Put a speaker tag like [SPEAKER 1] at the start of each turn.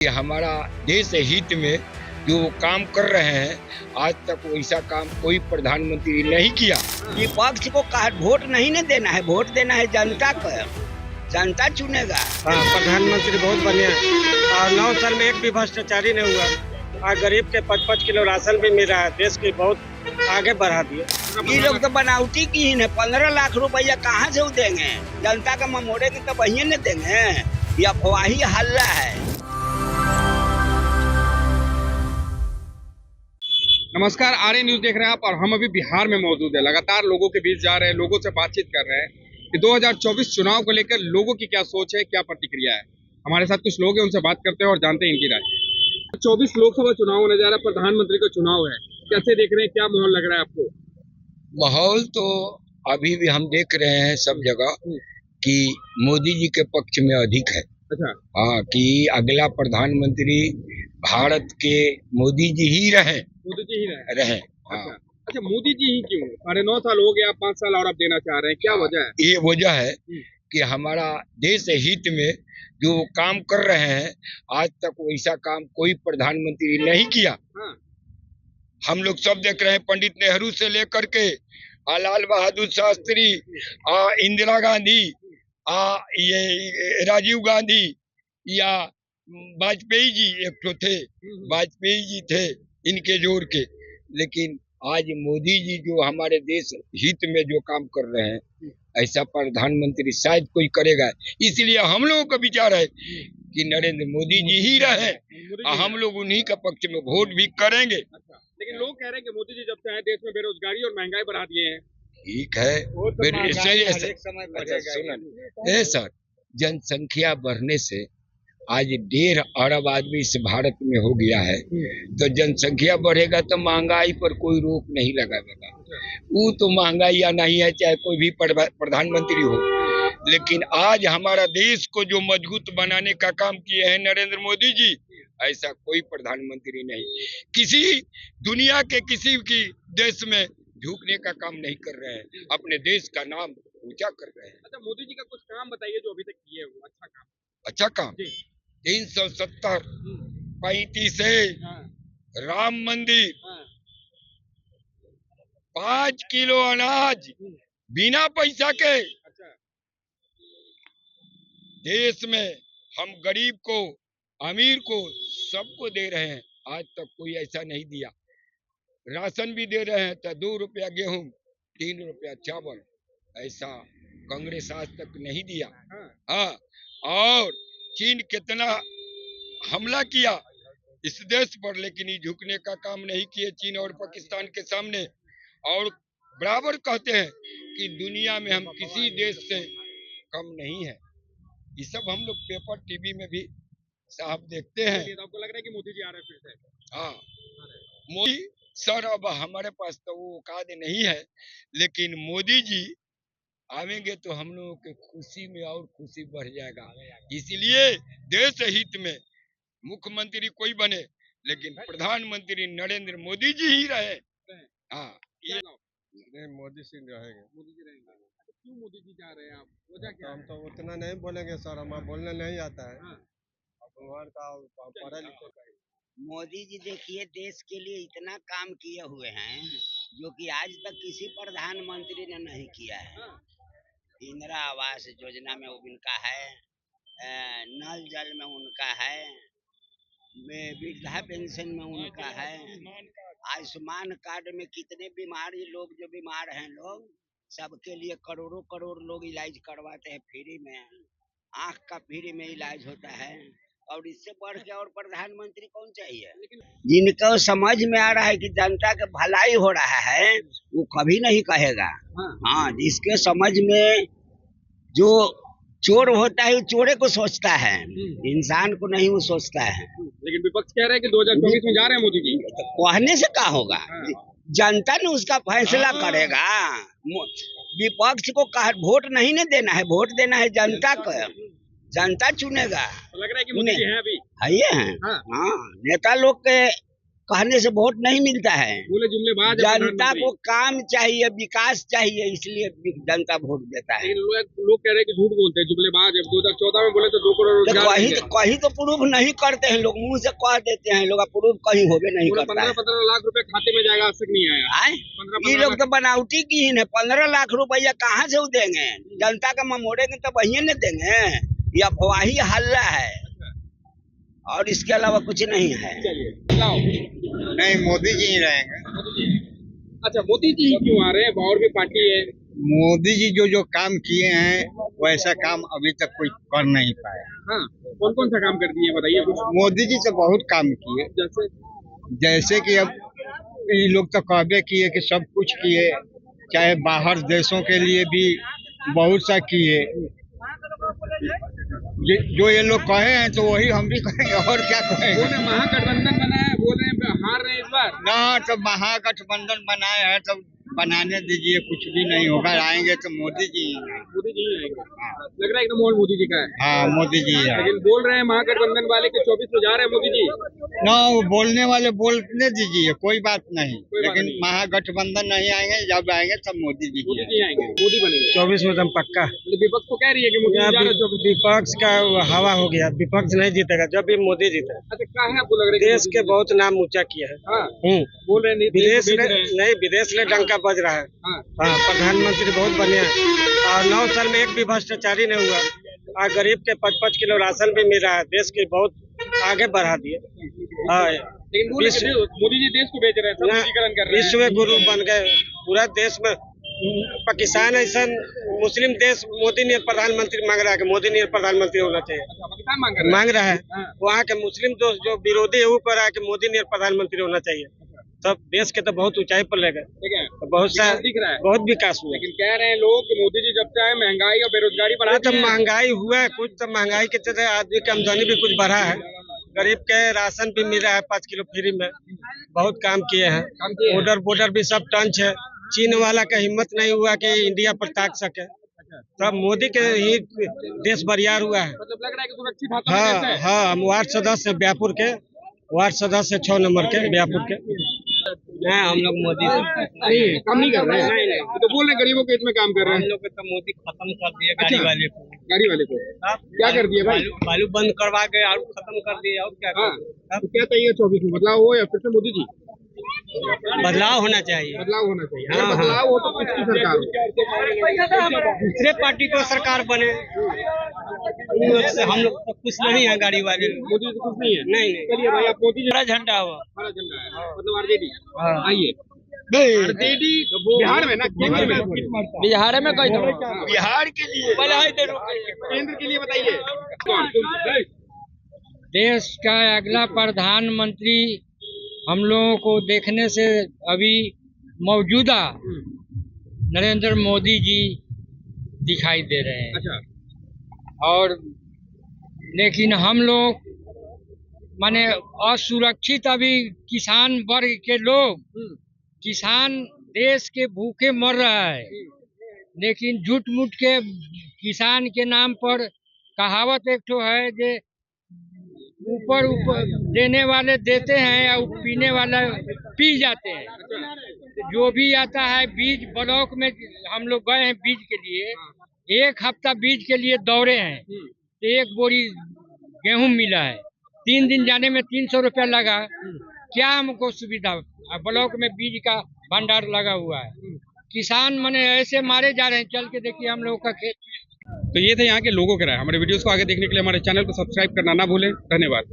[SPEAKER 1] कि हमारा देश हित में जो काम कर रहे हैं, आज तक वैसा काम कोई प्रधानमंत्री नहीं किया।
[SPEAKER 2] विपक्ष को वोट नहीं न देना है, वोट देना है जनता को। जनता चुनेगा।
[SPEAKER 3] हाँ, प्रधानमंत्री बहुत बढ़िया है और 9 साल में एक भी भ्रष्टाचारी नहीं हुआ और गरीब के 5-5 किलो राशन भी मिल रहा है। देश की बहुत आगे बढ़ा दिया।
[SPEAKER 2] ये लोग तो बनावटी की ही है। 15 लाख रुपया कहाँ से देंगे? जनता का ममोड़े की तो वही न देंगे। ये अफवाही हल्ला है।
[SPEAKER 4] नमस्कार, आर्य न्यूज देख रहे हैं आप और हम अभी बिहार में मौजूद है। लगातार लोगों के बीच जा रहे हैं, लोगों से बातचीत कर रहे हैं कि 2024 चुनाव को लेकर लोगों की क्या सोच है, क्या प्रतिक्रिया है। हमारे साथ कुछ लोग हैं, उनसे बात करते हैं और जानते हैं इनकी राय। 24 लोकसभा चुनाव होने जा रहा है, प्रधानमंत्री का चुनाव है, कैसे देख रहे हैं, क्या माहौल लग रहा है आपको?
[SPEAKER 1] माहौल तो अभी भी हम देख रहे हैं सब जगह कि मोदी जी के पक्ष में अधिक है।
[SPEAKER 4] अच्छा।
[SPEAKER 1] हाँ, कि अगला प्रधानमंत्री भारत के मोदी जी ही रहे।
[SPEAKER 4] मोदी जी ही रहे।
[SPEAKER 1] हाँ।
[SPEAKER 4] अच्छा, मोदी जी ही क्यों? 9.5 साल हो गया, 5 साल और आप देना चाह रहे हैं, क्या वजह है?
[SPEAKER 1] ये वजह है कि हमारा देश हित में जो काम कर रहे हैं, आज तक वैसा काम कोई प्रधानमंत्री नहीं किया।
[SPEAKER 4] हाँ।
[SPEAKER 1] हम लोग सब देख रहे हैं, पंडित नेहरू से लेकर के लाल बहादुर शास्त्री, इंदिरा गांधी, ये राजीव गांधी या वाजपेयी जी एक तो थे, वाजपेयी जी थे, इनके जोड़ के। लेकिन आज मोदी जी जो हमारे देश हित में जो काम कर रहे हैं, ऐसा प्रधानमंत्री शायद कोई करेगा। इसलिए हम लोगों का विचार है कि नरेंद्र मोदी जी ही रहे। हम लोग उन्हीं का पक्ष में वोट भी करेंगे।
[SPEAKER 4] अच्छा। लेकिन लोग कह रहे हैं कि मोदी जी जब से आए, देश में बेरोजगारी और महंगाई बढ़ा दिए हैं।
[SPEAKER 1] ठीक है, सर, जनसंख्या बढ़ने से आज 1.5 अरब आदमी इस भारत में हो गया है, तो जनसंख्या बढ़ेगा तो महंगाई पर कोई रोक नहीं लगाएगा। वो तो महंगाई या नहीं है, चाहे कोई भी प्रधानमंत्री हो। लेकिन आज हमारा देश को जो मजबूत बनाने का काम किए हैं नरेंद्र मोदी जी, ऐसा कोई प्रधानमंत्री नहीं। किसी दुनिया के किसी की देश में झुकने का काम नहीं कर रहे हैं, अपने देश का नाम ऊंचा कर रहे हैं।
[SPEAKER 4] अच्छा, मोदी जी का कुछ काम बताइए जो अभी तक किए हो।
[SPEAKER 1] अच्छा काम 370 35 राम मंदिर, 5 किलो अनाज बिना पैसा के। देश में हम गरीब को, अमीर को, सबको दे रहे हैं। आज तक कोई ऐसा नहीं दिया। राशन भी दे रहे हैं तो 2 रुपया गेहूं, 3 रुपया चावल। ऐसा कांग्रेस आज तक नहीं दिया। हाँ, और चीन कितना हमला किया इस देश पर, लेकिन ये झुकने का काम नहीं किए चीन और पाकिस्तान के सामने। और बराबर कहते हैं कि दुनिया में हम किसी देश से कम नहीं है। ये सब हम लोग पेपर टीवी में भी साहब देखते हैं।
[SPEAKER 4] आपको लग रहा है कि मोदी जी आ रहे हैं फिर से?
[SPEAKER 1] हाँ, मोदी सर, अब हमारे पास तो वो औकात नहीं है, लेकिन मोदी जी आवेंगे तो हम लोगों के खुशी में और खुशी बढ़ जाएगा। इसलिए देश हित में मुख्यमंत्री कोई बने, लेकिन प्रधानमंत्री नरेंद्र मोदी जी ही रहे। हाँ,
[SPEAKER 3] ये मोदी सिंह रहेंगे।
[SPEAKER 4] मोदी जी रहेंगे। अच्छा, क्यों मोदी जी जा रहे हैं आप? वजह क्या
[SPEAKER 3] हम
[SPEAKER 4] है?
[SPEAKER 3] तो उतना नहीं बोलेंगे सर, हमें बोलने नहीं आता है।
[SPEAKER 4] हाँ।
[SPEAKER 3] भगवान का पढ़े लिखे।
[SPEAKER 2] मोदी जी देखिए देश के लिए इतना काम किए हुए हैं जो कि आज तक किसी प्रधानमंत्री ने नहीं किया है। इंदिरा आवास योजना में उनका है, नल जल में उनका है, वृद्धा पेंशन में उनका है, आयुष्मान कार्ड में कितने बीमारी लोग जो बीमार हैं लोग, सबके लिए करोड़ों करोड़ लोग इलाज करवाते हैं फ्री में। आँख का फ्री में इलाज होता है। और इससे बढ़ के और प्रधानमंत्री कौन चाहिए? जिनको समझ में आ रहा है कि जनता के भलाई हो रहा है, वो कभी नहीं कहेगा। हाँ, जिसके समझ में जो चोर होता है वो चोरे को सोचता है, इंसान को नहीं वो सोचता है।
[SPEAKER 4] लेकिन विपक्ष कह रहा है कि 2024 में जा रहे हैं मोदी जी।
[SPEAKER 2] तो कहने से क्या होगा? जनता ने उसका फैसला करेगा। विपक्ष को वोट नहीं न देना है, वोट देना है जनता को। जनता चुनेगा।
[SPEAKER 4] तो लग रहा है कि मोदी जी हैं अभी।
[SPEAKER 2] है हैं। हाँ, नेता लोग के कहने से वोट नहीं मिलता है।
[SPEAKER 4] बोले जुमलेबाज है
[SPEAKER 2] जनता
[SPEAKER 4] प्रधानमंत्री।
[SPEAKER 2] को काम चाहिए, विकास चाहिए, इसलिए जनता वोट देता है।
[SPEAKER 4] लेकिन लोग कह रहे हैं कि झूठ बोलते हैं, जुमलेबाज है। 2014 में बोले तो 2 करोड़
[SPEAKER 2] तो
[SPEAKER 4] रोजगार
[SPEAKER 2] कहीं
[SPEAKER 4] देंगे।
[SPEAKER 2] कहीं तो प्रूफ नहीं करते हैं लोग, मुंह से कह देते हैं लोग, प्रूफ कहीं होबे नहीं
[SPEAKER 4] बोले
[SPEAKER 2] करता है।
[SPEAKER 4] 15-15 लाख रुपए खाते में जाएगा, आज तक नहीं आया।
[SPEAKER 2] आए?
[SPEAKER 4] 15
[SPEAKER 2] ये लोग तो बनावटी की है। 15 लाख रुपया कहाँ से वो देंगे? जनता का ममोड़ेंगे तो वही न देंगे। ये अफवाही हल्ला है और इसके अलावा कुछ नहीं है।
[SPEAKER 4] चलिए बताओ।
[SPEAKER 5] नहीं, मोदी जी ही रहेंगे।
[SPEAKER 4] मोदी जी। अच्छा, मोदी जी क्यों आ रहे हैं? और भी पार्टी है।
[SPEAKER 5] मोदी जी जो काम किए हैं वैसा काम अभी तक कोई कर नहीं पाया।
[SPEAKER 4] हाँ, कौन कौन सा काम कर दिए बताइए कुछ।
[SPEAKER 5] मोदी जी तो बहुत काम किए,
[SPEAKER 4] जैसे
[SPEAKER 5] जैसे कि अब ये लोग तो कहबे किए कि सब कुछ किए, चाहे बाहर देशों के लिए भी बहुत सा किए। जो ये लोग कहे हैं तो वही हम भी कहेंगे, और क्या
[SPEAKER 4] बोल
[SPEAKER 5] कहेंगे।
[SPEAKER 4] रहे महागठबंधन बनाया है, बोल रहे हैं हार रहे हैं इस बार।
[SPEAKER 5] ना तो महागठबंधन बनाए हैं तो बनाने दीजिए, कुछ भी नहीं होगा। आएंगे तो मोदी जी ही हैं।
[SPEAKER 4] मोदी जी ही आएंगे। लग रहा है एकदम और मोदी जी का है।
[SPEAKER 5] हाँ, मोदी जी ही हैं।
[SPEAKER 4] लेकिन बोल रहे हैं महागठबंधन वाले के 24 में जा रहे हैं मोदी जी।
[SPEAKER 5] ना, वो बोलने वाले बोलने दीजिए, कोई बात नहीं।
[SPEAKER 4] कोई बात
[SPEAKER 5] लेकिन
[SPEAKER 4] नहीं।
[SPEAKER 5] महागठबंधन नहीं आएंगे, जब आएंगे तब मोदी जी
[SPEAKER 4] मोदी
[SPEAKER 5] ही
[SPEAKER 4] जी आएंगे, मोदी बनेंगे।
[SPEAKER 3] 24 में दम पक्का।
[SPEAKER 4] मतलब विपक्ष तो कह रही है कि मोदी जी जा रहे हैं 24 में।
[SPEAKER 3] विपक्ष का हवा हो गया, विपक्ष नहीं जीतेगा जब भी मोदी जीते।
[SPEAKER 4] अच्छा, क्या है आपको लग रहा है कि
[SPEAKER 3] देश
[SPEAKER 4] मोदी
[SPEAKER 3] के
[SPEAKER 4] जी-
[SPEAKER 3] बहुत नाम ऊंचा किया है।
[SPEAKER 4] हाँ,
[SPEAKER 3] हम्म।
[SPEAKER 4] बोल रहे हैं नहीं,
[SPEAKER 3] विदेश
[SPEAKER 4] बेच
[SPEAKER 3] में
[SPEAKER 4] रहे हैं।
[SPEAKER 3] नहीं, विदेश में डंका बज रहा है।
[SPEAKER 4] हाँ,
[SPEAKER 3] हाँ, प्रधानमंत्री बहुत बढ़िया है और 9 साल में एक भी भ्रष्टाचारी नहीं हुआ और गरीब के 5-5 किलो राशन भी मिल रहा है। देश के बहुत आगे बढ़ा दिए। हाँ,
[SPEAKER 4] लेकिन बोल रहे हैं कि मोदी जी देश को बेच रहे हैं, सब निजीकरण कर रहे हैं।
[SPEAKER 3] विश्व गुरु बन गए पूरा देश में। पाकिस्तान ऐसा मुस्लिम देश मोदी ने प्रधानमंत्री मांग रहा है कि मोदी ने प्रधानमंत्री होना चाहिए,
[SPEAKER 4] अच्छा, पाकिस्तान मांग रहे हैं।
[SPEAKER 3] मांग रहा है।
[SPEAKER 4] हाँ।
[SPEAKER 3] वहाँ के मुस्लिम दोस्त जो विरोधी है वो कह रहा है कि मोदी ने प्रधानमंत्री होना चाहिए। सब देश के तो बहुत ऊंचाई पर ले गए,
[SPEAKER 4] ठीक है,
[SPEAKER 3] तो बहुत सा
[SPEAKER 4] विकास दिख रहा है।
[SPEAKER 3] बहुत विकास हुआ।
[SPEAKER 4] लेकिन कह रहे हैं लोग कि मोदी जी जब से आए महंगाई और बेरोजगारी बढ़ा
[SPEAKER 3] तो
[SPEAKER 4] दी है।
[SPEAKER 3] महंगाई हुआ है, कुछ तो महंगाई के चलते आदमी की आमदनी भी कुछ बढ़ा है। गरीब के राशन भी मिल रहा है 5 किलो फ्री में। बहुत काम किए हैं।
[SPEAKER 4] काम किए हैं।
[SPEAKER 3] बॉर्डर भी सब टंच है। चीन वाला का हिम्मत नहीं हुआ कि इंडिया पर ताक सके, तब मोदी के ही देश बरियार हुआ है।
[SPEAKER 4] मतलब लग रहा है कि सुरक्षित हाथों में देश
[SPEAKER 3] हाँ
[SPEAKER 4] है।
[SPEAKER 3] हाँ, हम वार्ड सदस्य ब्यापुर के, वार्ड सदस्य 6 नंबर के ब्यापुर के। नहीं, हम लोग मोदी
[SPEAKER 4] नहीं, काम नहीं कर रहे हैं।
[SPEAKER 3] नहीं, नहीं।
[SPEAKER 4] तो बोल रहे हैं गरीबों के हित में काम कर रहे हैं।
[SPEAKER 3] लोग तो मोदी खत्म कर दिए
[SPEAKER 4] गाड़ी
[SPEAKER 3] गाड़ी
[SPEAKER 4] वाले
[SPEAKER 3] वाले को।
[SPEAKER 4] गाड़ी वाले को क्या कर दिया भाई?
[SPEAKER 3] बालू बंद करवा के और खत्म कर दिए, और क्या
[SPEAKER 4] हाँ, तो क्या चाहिए 24 में? बदलाव हो या फिर से मोदी जी?
[SPEAKER 3] बदलाव होना चाहिए।
[SPEAKER 4] बदलाव होना चाहिए।
[SPEAKER 3] हाँ,
[SPEAKER 4] अगर
[SPEAKER 3] हाँ।
[SPEAKER 4] बदलाव हो तो किसकी सरकार हो?
[SPEAKER 3] दूसरे पार्टी को सरकार बने, उन लोग से हम लोग तो खुश नहीं है गाड़ी वाले।
[SPEAKER 4] मोदी जी तो कुछ नहीं है।
[SPEAKER 3] नहीं नहीं,
[SPEAKER 4] चलिए भाई, आप मोदी जी
[SPEAKER 3] बड़ा झंडा हुआ।
[SPEAKER 4] हमारा झंडा है, मतलब आरजेडी।
[SPEAKER 3] हाँ।
[SPEAKER 4] आइए, आरजेडी बिहार में ना, केंद्र में।
[SPEAKER 3] बिहार में कोई
[SPEAKER 1] बिहार के लिए
[SPEAKER 4] केंद्र के लिए बताइए कौन?
[SPEAKER 6] देश का अगला प्रधानमंत्री हम लोगों को देखने से अभी मौजूदा नरेंद्र मोदी जी दिखाई दे रहे हैं।
[SPEAKER 4] अच्छा,
[SPEAKER 6] और लेकिन हम लोग माने असुरक्षित अभी किसान वर्ग के लोग, किसान देश के भूखे मर रहा है, लेकिन झूठ मूठ के किसान के नाम पर कहावत एक तो है जे ऊपर देने वाले देते हैं या पीने वाला पी जाते हैं। जो भी आता है बीज ब्लॉक में, हम लोग गए हैं बीज के लिए, 1 हफ्ता बीज के लिए दौड़े हैं तो 1 बोरी गेहूं मिला है। 3 दिन जाने में 300 रुपया लगा। क्या हमको सुविधा? ब्लॉक में बीज का भंडार लगा हुआ है। किसान मने ऐसे मारे जा रहे हैं। चल के देखिए हम लोगों का खेत।
[SPEAKER 4] तो ये थे यहाँ के लोगों के राय। हमारे वीडियोस को आगे देखने के लिए हमारे चैनल को सब्सक्राइब करना ना भूलें। धन्यवाद।